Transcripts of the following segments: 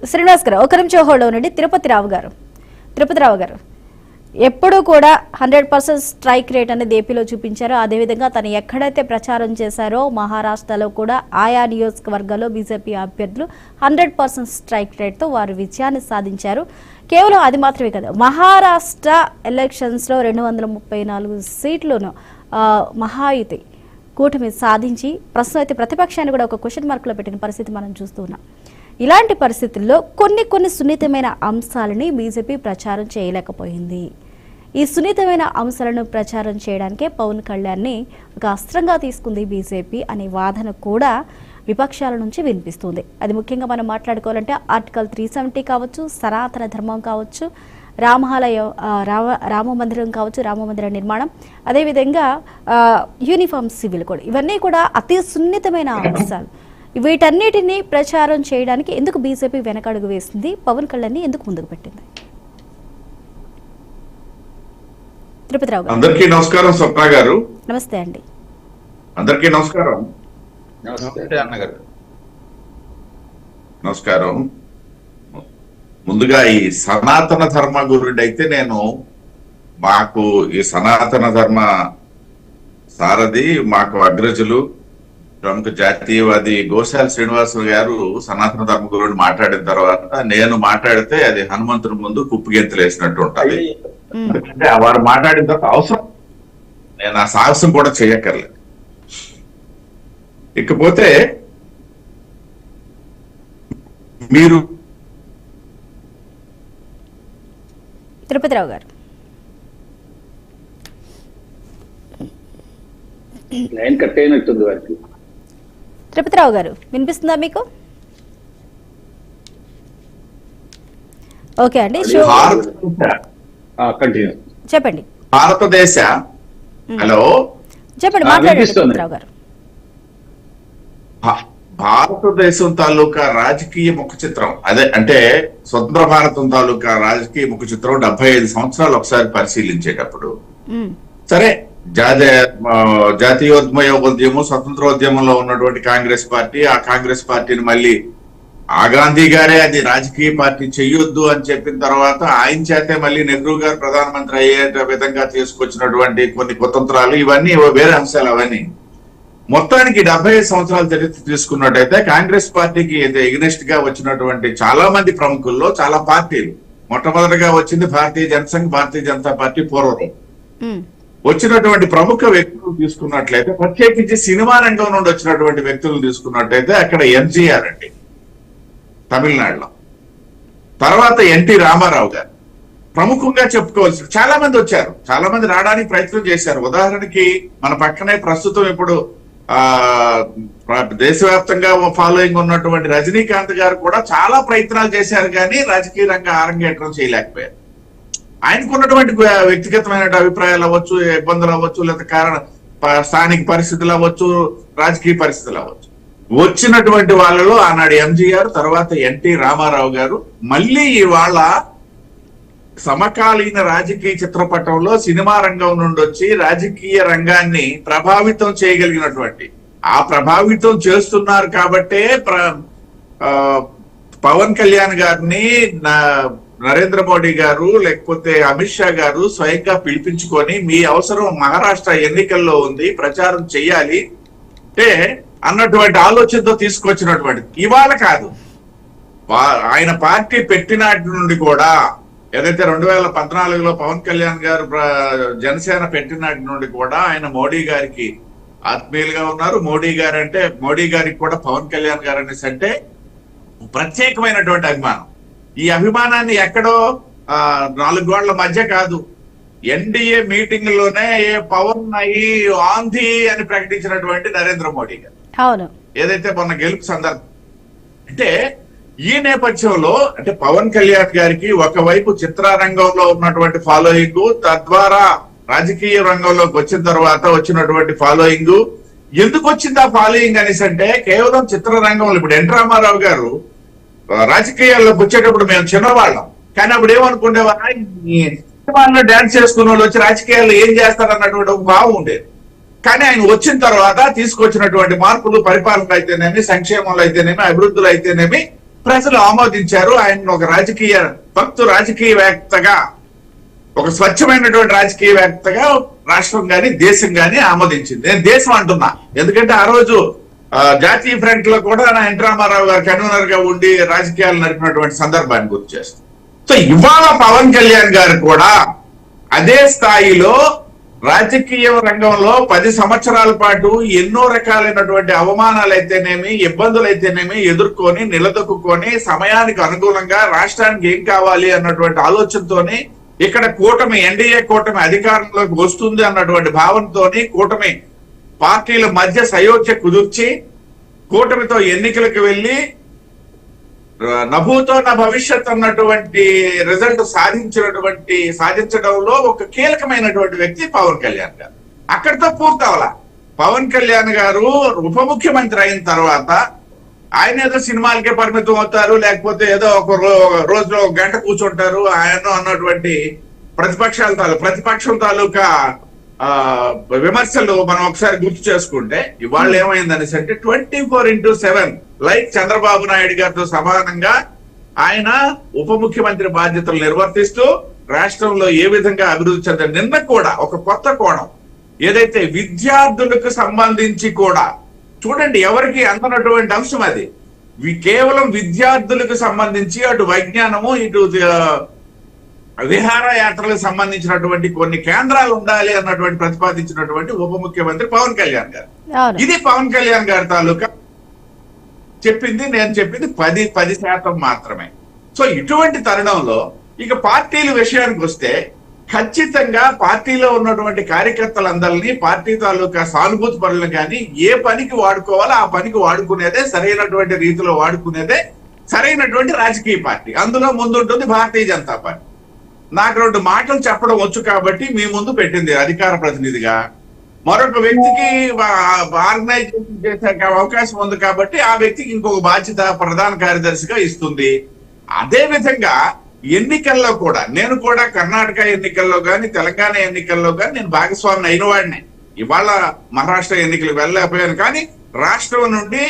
శ్రీనివాస్ గారు ఒక నిమిషం హోల్డ్ అవునండి. తిరుపతి రావు గారు ఎప్పుడు కూడా 100% స్ట్రైక్ రేట్ అనేది ఏపీలో చూపించారో అదేవిధంగా తను ఎక్కడైతే ప్రచారం చేశారో మహారాష్ట్రలో కూడా ఆయా నియోజకవర్గాల్లో బీజేపీ అభ్యర్థులు 100% స్ట్రైక్ రేట్తో వారు విజయాన్ని సాధించారు. కేవలం అది మాత్రమే కాదు, మహారాష్ట్ర ఎలక్షన్స్లో 234 సీట్లను మహాయుతి కూటమి సాధించి ప్రస్తుతం అయితే ప్రతిపక్షాన్ని కూడా ఒక క్వశ్చన్ మార్కులో పెట్టిన పరిస్థితి మనం చూస్తున్నాం. ఇలాంటి పరిస్థితుల్లో కొన్ని సున్నితమైన అంశాలని బీజేపీ ప్రచారం చేయలేకపోయింది. ఈ సున్నితమైన అంశాలను ప్రచారం చేయడానికే పవన్ కళ్యాణ్ని ఒక అస్త్రంగా తీసుకుంది బీజేపీ అనే వాదన కూడా విపక్షాల నుంచి వినిపిస్తుంది. అది ముఖ్యంగా మనం మాట్లాడుకోవాలంటే ఆర్టికల్ 370 కావచ్చు, సనాతన ధర్మం కావచ్చు, రామ మందిరం కావచ్చు, రామ మందిర నిర్మాణం, అదేవిధంగా యూనిఫామ్ సివిల్ కోడ్, ఇవన్నీ కూడా అతి సున్నితమైన అంశాలు. వీటన్నిటిని ప్రచారం చేయడానికి ఎందుకు బీజేపీ వెనకడుగు వేసింది? పవన్ కళ్యాణ్ని ఎందుకు ముందుకు పెట్టింది? తిరుపతి రావు గారు. అందరికీ నమస్కారం. స్వప్న గారు నమస్తే అండి. అందరికీ నమస్కారం. నమస్కారం. ముందుగా ఈ సనాతన ధర్మ గురించి అయితే మాకు ఈ సనాతన ధర్మ సారథి, మాకు అగ్రజులు, ప్రముఖ జాతీయవాది గోశాల శ్రీనివాసరావు గారు సనాతన ధర్మ గురించి మాట్లాడిన తర్వాత నేను మాట్లాడితే అది హనుమంతుడి ముందు కుప్పిగెంతులు వేసినట్టు ఉంటది. ఎందుకంటే వారు మాట్లాడిన తర్వాత అవసరం నేను ఆ సాహసం కూడా చేయక్కర్లేదు. ఇకపోతే మీరు తిరుపతి రావు గారు కట్ అయినట్టుంది వారికి. తిరుపతి రావు గారు వినిపిస్తుందా మీకు? ఓకే అండి, చెప్పండి. భారతదేశ హలో చెప్పండి, మాట్లాడండి రావు గారు. భారతదేశం తాలూకా రాజకీయ ముఖ చిత్రం అదే అంటే స్వతంత్ర భారతం తాలూకా రాజకీయ ముఖ చిత్రం 75 సంవత్సరాలు ఒకసారి పరిశీలించేటప్పుడు సరే జాతీయోద్యమం స్వతంత్రోద్యమంలో ఉన్నటువంటి కాంగ్రెస్ పార్టీ, ఆ కాంగ్రెస్ పార్టీని మళ్ళీ ఆ గాంధీ గారే అది రాజకీయ పార్టీ చెయ్యొద్దు అని చెప్పిన తర్వాత ఆయన చేతే మళ్ళీ నెహ్రూ గారు ప్రధానమంత్రి అయ్యే విధంగా తీసుకొచ్చినటువంటి కొన్ని కుతంత్రాలు, ఇవన్నీ వేరే అంశాలు. అవన్నీ మొత్తానికి 75 సంవత్సరాల చరిత్ర తీసుకున్నట్టయితే కాంగ్రెస్ పార్టీకి ఎగ్నెస్ట్ గా వచ్చినటువంటి చాలా మంది ప్రముఖుల్లో చాలా పార్టీలు, మొట్టమొదటిగా వచ్చింది భారతీయ జనసంఘ్, భారతీయ జనతా పార్టీ పూర్వం వచ్చినటువంటి ప్రముఖ వ్యక్తులు తీసుకున్నట్లయితే, ప్రత్యేకించి సినిమా రంగం నుండి వచ్చినటువంటి వ్యక్తులు తీసుకున్నట్టయితే అక్కడ ఎంజీఆర్ అండి తమిళనాడులో, తర్వాత ఎన్టీ రామారావు గారు ప్రముఖంగా చెప్పుకోవాల్సి. చాలా మంది వచ్చారు, చాలా మంది రావడానికి ప్రయత్నం చేశారు. ఉదాహరణకి మన పక్కనే ప్రస్తుతం ఇప్పుడు దేశవ్యాప్తంగా ఫాలోయింగ్ ఉన్నటువంటి రజనీకాంత్ గారు కూడా చాలా ప్రయత్నాలు చేశారు, కానీ రాజకీయ రంగ ఆరంగేట్రం చేయలేకపోయారు. ఆయనకు ఉన్నటువంటి వ్యక్తిగతమైన అభిప్రాయాలు అవ్వచ్చు, ఇబ్బందులు అవ్వచ్చు, లేదా స్థానిక పరిస్థితులు అవ్వచ్చు, రాజకీయ పరిస్థితులు అవ్వచ్చు. వచ్చినటువంటి వాళ్ళలో ఆనాడు ఎంజీఆర్, తర్వాత ఎన్టీ రామారావు గారు మళ్ళీ ఇవాళ సమకాలీన రాజకీయ చిత్రపటంలో సినిమా రంగం నుండి వచ్చి రాజకీయ రంగాన్ని ప్రభావితం చేయగలిగినటువంటి, ఆ ప్రభావితం చేస్తున్నారు కాబట్టే పవన్ కళ్యాణ్ గారిని నరేంద్ర మోడీ గారు లేకపోతే అమిత్ షా గారు స్వయంగా పిలిపించుకొని మీ అవసరం మహారాష్ట్ర ఎన్నికల్లో ఉంది, ప్రచారం చెయ్యాలి అంటే అన్నటువంటి ఆలోచనతో తీసుకొచ్చినటువంటి. ఇవాళ కాదు, ఆయన పార్టీ పెట్టినాటి నుండి కూడా, ఏదైతే 2014లో పవన్ కళ్యాణ్ గారు జనసేన పెట్టినాటి నుండి కూడా ఆయన మోడీ గారికి ఆత్మీయులుగా ఉన్నారు. మోడీ గారికి కూడా పవన్ కళ్యాణ్ గారు అనేసి అంటే ప్రత్యేకమైనటువంటి అభిమానం. ఈ అభిమానాన్ని ఎక్కడో 4 గోళ్ల మధ్య కాదు, ఎన్డీఏ మీటింగ్ లోనే పవన్ అయ్యి ఆంధీ అని ప్రకటించినటువంటి నరేంద్ర మోడీ గారు, ఏదైతే మొన్న గెలుపు సందర్భం. అంటే ఈ నేపథ్యంలో అంటే పవన్ కళ్యాణ్ గారికి ఒకవైపు చిత్రరంగంలో ఉన్నటువంటి ఫాలోయింగ్, తద్వారా రాజకీయ రంగంలోకి వచ్చిన తర్వాత వచ్చినటువంటి ఫాలోయింగ్. ఎందుకు వచ్చింది ఆ ఫాలోయింగ్ అనేసి అంటే కేవలం చిత్రరంగంలో. ఇప్పుడు ఎన్ రామారావు గారు రాజకీయాల్లోకి వచ్చేటప్పుడు మేము చిన్నవాళ్ళం, కానీ అప్పుడు ఏమనుకునేవాళ్ళ డాన్స్ చేసుకున్న వాళ్ళు వచ్చి రాజకీయాల్లో ఏం చేస్తారు అన్నటువంటి ఒక భావం ఉండేది. కానీ ఆయన వచ్చిన తర్వాత తీసుకొచ్చినటువంటి మార్పులు పరిపాలన అయితేనేమి, సంక్షేమంలో అయితేనేమి, అభివృద్ధులు అయితేనేమి ప్రజలు ఆమోదించారు. ఆయన ఒక రాజకీయవేత్తగా, ఒక స్వచ్ఛమైనటువంటి రాజకీయవేత్తగా రాష్ట్రం గాని దేశం గాని ఆమోదించింది. నేను దేశం అంటున్నా, ఎందుకంటే ఆ రోజు జాతీయ ఫ్రంట్ లో కూడా ఎన్టీ రామారావు గారు కన్వీనర్ గా ఉండి రాజకీయాలు నడిపినటువంటి సందర్భాన్ని గుర్తు చేస్తాం. సో ఇవాళ పవన్ కళ్యాణ్ గారు కూడా అదే స్థాయిలో రాజకీయ రంగంలో 10 సంవత్సరాల పాటు ఎన్నో రకాలైనటువంటి అవమానాలు అయితేనేమి, ఇబ్బందులు అయితేనేమి ఎదుర్కొని నిలదొక్కుని సమయానికి అనుగుణంగా రాష్ట్రానికి ఏం కావాలి అన్నటువంటి ఆలోచనతోని ఇక్కడ కూటమి, ఎన్డీఏ కూటమి అధికారంలోకి వస్తుంది అన్నటువంటి భావనతోని కూటమి పార్టీల మధ్య సయోధ్య కుదుర్చి కూటమితో ఎన్నికలకు వెళ్లి నభూతో నా భవిష్యత్ అన్నటువంటి రిజల్ట్ సాధించడంలో ఒక కీలకమైనటువంటి వ్యక్తి పవన్ కళ్యాణ్ గారు. అక్కడితో పూర్తవలా. పవన్ కళ్యాణ్ గారు ఉప ముఖ్యమంత్రి అయిన తర్వాత ఆయన ఏదో సినిమాలకే పరిమితం అవుతారు, లేకపోతే ఏదో ఒక రోజులో 1 గంట కూర్చుంటారు ఆయన అన్నటువంటి ప్రతిపక్షం తాలూకా విమర్శలు మనం ఒకసారి గుర్తు చేసుకుంటే ఇవాళ ఏమైందనేసి అంటే 24/7 లైక్ చంద్రబాబు నాయుడు గారితో సమానంగా ఆయన ఉప ముఖ్యమంత్రి బాధ్యతలు నిర్వర్తిస్తూ రాష్ట్రంలో ఏ విధంగా అభివృద్ధి చెందారు. నిన్న కూడా ఒక కొత్త కోణం, ఏదైతే విద్యార్థులకు సంబంధించి కూడా చూడండి, ఎవరికి అందనటువంటి అంశం అది. కేవలం విద్యార్థులకు సంబంధించి అటు వైజ్ఞానము, ఇటు విహారయాత్రలకు సంబంధించినటువంటి కొన్ని కేంద్రాలు ఉండాలి అన్నటువంటి ప్రతిపాదించినటువంటి ఉప ముఖ్యమంత్రి పవన్ కళ్యాణ్ గారు. ఇది పవన్ కళ్యాణ్ గారి తాలూకా చెప్పింది. నేను చెప్పింది 10% మాత్రమే. సో ఇటువంటి తరుణంలో ఇక పార్టీల విషయానికి వస్తే ఖచ్చితంగా పార్టీలో ఉన్నటువంటి కార్యకర్తలందరినీ, పార్టీ తాలూకా సానుభూతి పనులను కానీ ఏ పనికి వాడుకోవాలో ఆ పనికి వాడుకునేదే సరైనటువంటి రీతిలో వాడుకునేదే సరైనటువంటి రాజకీయ పార్టీ. అందులో ముందుంటుంది భారతీయ జనతా పార్టీ. నాకు 2 మాటలు చెప్పడం వచ్చు కాబట్టి మీ ముందు పెట్టింది అధికార ప్రతినిధిగా. మరొక వ్యక్తికి ఆర్గనైజేషన్ చేసే అవకాశం ఉంది కాబట్టి ఆ వ్యక్తికి ఇంకొక బాధ్యత ప్రధాన కార్యదర్శిగా ఇస్తుంది. అదే విధంగా ఎన్నికల్లో కూడా నేను కూడా కర్ణాటక ఎన్నికల్లో గాని, తెలంగాణ ఎన్నికల్లో గాని నేను భాగస్వామిని అయిన వాడినే. ఇవాళ మహారాష్ట్ర ఎన్నికలకు వెళ్ళలేకపోయాను, కానీ రాష్ట్రం నుండి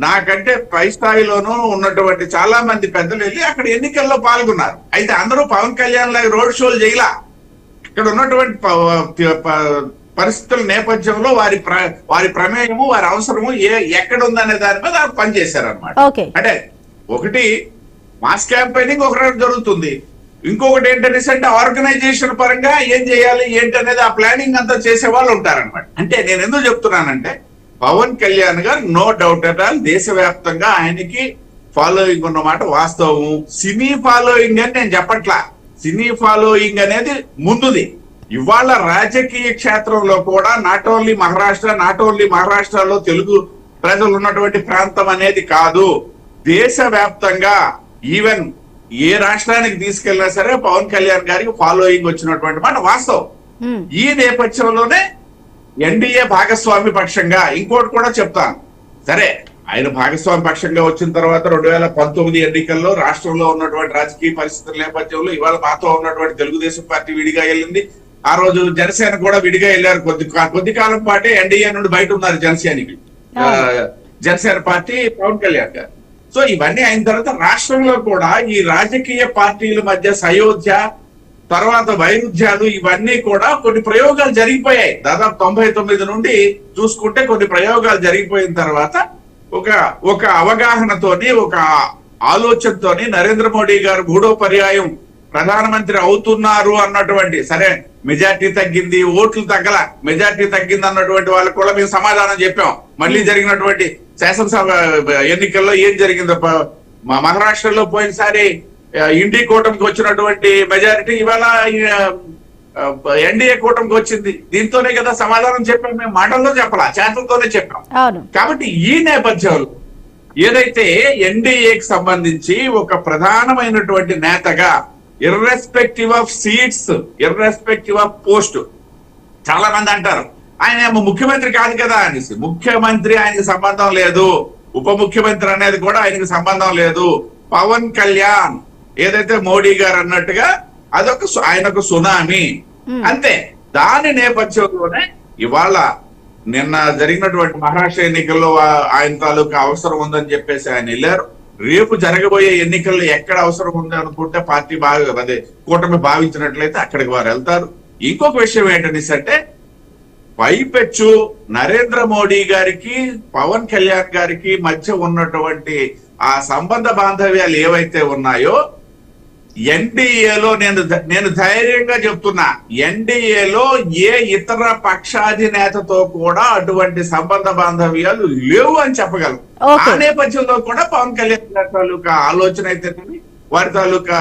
నాకంటే పై స్థాయిలోనూ ఉన్నటువంటి చాలా మంది పెద్దలు వెళ్ళి అక్కడ ఎన్నికల్లో పాల్గొన్నారు. అయితే అందరూ పవన్ కళ్యాణ్ లాగా రోడ్ షోలు చేయలా. ఇక్కడ ఉన్నటువంటి పరిస్థితుల నేపథ్యంలో వారి ప్రమేయము, వారి అవసరము ఎక్కడ ఉందనే దాని మీద పనిచేశారు అనమాట. అంటే ఒకటి మాస్ క్యాంపెయినింగ్ ఒక రోజు జరుగుతుంది, ఇంకొకటి ఏంటంటే ఆర్గనైజేషన్ పరంగా ఏం చేయాలి ఏంటి అనేది ఆ ప్లానింగ్ అంతా చేసే వాళ్ళు ఉంటారనమాట. అంటే నేను ఎందుకు చెప్తున్నానంటే పవన్ కళ్యాణ్ గారు నో డౌట్ అట్ ఆల్ దేశవ్యాప్తంగా ఆయనకి ఫాలోయింగ్ ఉన్నమాట వాస్తవం. సినీ ఫాలోయింగ్ అని నేను చెప్పట్లా, సినీ ఫాలోయింగ్ అనేది ముందుది. ఇవాళ రాజకీయ క్షేత్రంలో కూడా నాట్ ఓన్లీ మహారాష్ట్రలో తెలుగు ప్రజలు ఉన్నటువంటి ప్రాంతం అనేది కాదు, దేశవ్యాప్తంగా ఈవెన్ ఏ రాష్ట్రానికి తీసుకెళ్లినా సరే పవన్ కళ్యాణ్ గారికి ఫాలోయింగ్ వచ్చినటువంటి మాట వాస్తవం. ఈ నేపథ్యంలోనే ఎన్డీఏ భాగస్వామి పక్షంగా ఇంకోటి కూడా చెప్తాను. సరే, ఆయన భాగస్వామి పక్షంగా వచ్చిన తర్వాత 2019 ఎన్నికల్లో రాష్ట్రంలో ఉన్నటువంటి రాజకీయ పరిస్థితుల నేపథ్యంలో ఇవాళ మాతో ఉన్నటువంటి తెలుగుదేశం పార్టీ విడిగా వెళ్ళింది. ఆ రోజు జనసేన కూడా విడిగా వెళ్ళారు. కొద్ది కాలం పాటే ఎన్డీఏ నుండి బయట ఉన్నారు జనసేన పార్టీ, పవన్ కళ్యాణ్ గారు. సో ఇవన్నీ అయిన తర్వాత రాష్ట్రంలో కూడా ఈ రాజకీయ పార్టీల మధ్య సయోధ్య, తర్వాత వైరుధ్యాలు, ఇవన్నీ కూడా కొన్ని ప్రయోగాలు జరిగిపోయాయి. దాదాపు 99 నుండి చూసుకుంటే కొన్ని ప్రయోగాలు జరిగిపోయిన తర్వాత ఒక అవగాహనతోని, ఒక ఆలోచనతోని నరేంద్ర మోడీ గారు 3వ పర్యాయం ప్రధానమంత్రి అవుతున్నారు అన్నటువంటి, సరే మెజార్టీ తగ్గింది, ఓట్లు తగ్గల, మెజార్టీ తగ్గింది అన్నటువంటి వాళ్ళకు కూడా మేము సమాధానం చెప్పాం. మళ్ళీ జరిగినటువంటి శాసనసభ ఎన్నికల్లో ఏం జరిగిందో, మహారాష్ట్రలో పోయినసారి ఇండి కూటమికి వచ్చినటువంటి మెజారిటీ ఇవాళ ఎన్డీఏ కూటమికి వచ్చింది. దీంతోనే కదా సమాధానం చెప్పాం. మేము మాటల్లో చెప్పాలా, చేతులతోనే చెప్పాం. కాబట్టి ఈ నేపథ్యంలో ఏదైతే ఎన్డీఏకి సంబంధించి ఒక ప్రధానమైనటువంటి నేతగా irrespective of seats, irrespective of post, చాలా మంది అంటారు ఆయన ముఖ్యమంత్రి కాదు కదా అనేసి. ముఖ్యమంత్రి ఆయనకి సంబంధం లేదు, ఉప ముఖ్యమంత్రి అనేది కూడా ఆయనకి సంబంధం లేదు. పవన్ కళ్యాణ్ ఏదైతే మోడీ గారు అన్నట్టుగా ఆయనకు సునామీ అంతే. దాని నేపథ్యంలోనే ఇవాళ నిన్న జరిగినటువంటి మహారాష్ట్ర ఎన్నికల్లో ఆయన తాలూకా అవసరం ఉందని చెప్పేసి ఆయన వెళ్ళారు. రేపు జరగబోయే ఎన్నికల్లో ఎక్కడ అవసరం ఉంది అనుకుంటే పార్టీ అదే కూటమి భావించినట్లయితే అక్కడికి వారు వెళ్తారు. ఇంకొక విషయం ఏంటంటే పైపెచ్చు నరేంద్ర మోడీ గారికి పవన్ కళ్యాణ్ గారికి మధ్య ఉన్నటువంటి ఆ సంబంధ బాంధవ్యాలు ఏవైతే ఉన్నాయో ఎన్డీఏలో నేను ధైర్యంగా చెప్తున్నా, ఎన్డీఏలో ఏ ఇతర పక్షాధినేతతో కూడా అటువంటి సంబంధ బాంధవ్యాలు లేవు అని చెప్పగలం. ఆ నేపథ్యంలో కూడా పవన్ కళ్యాణ్ గారి తాలూకా ఆలోచన అయితేనేమి, వారి తాలూకా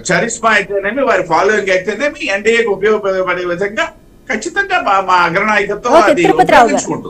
చరిస్మా అయితేనేమి, వారి ఫాలోయింగ్ అయితేనేమి ఎన్డీఏకి ఉపయోగపడే విధంగా ఖచ్చితంగా మా అగ్రనాయకత్వం అది ఉపయోగించుకుంటుంది.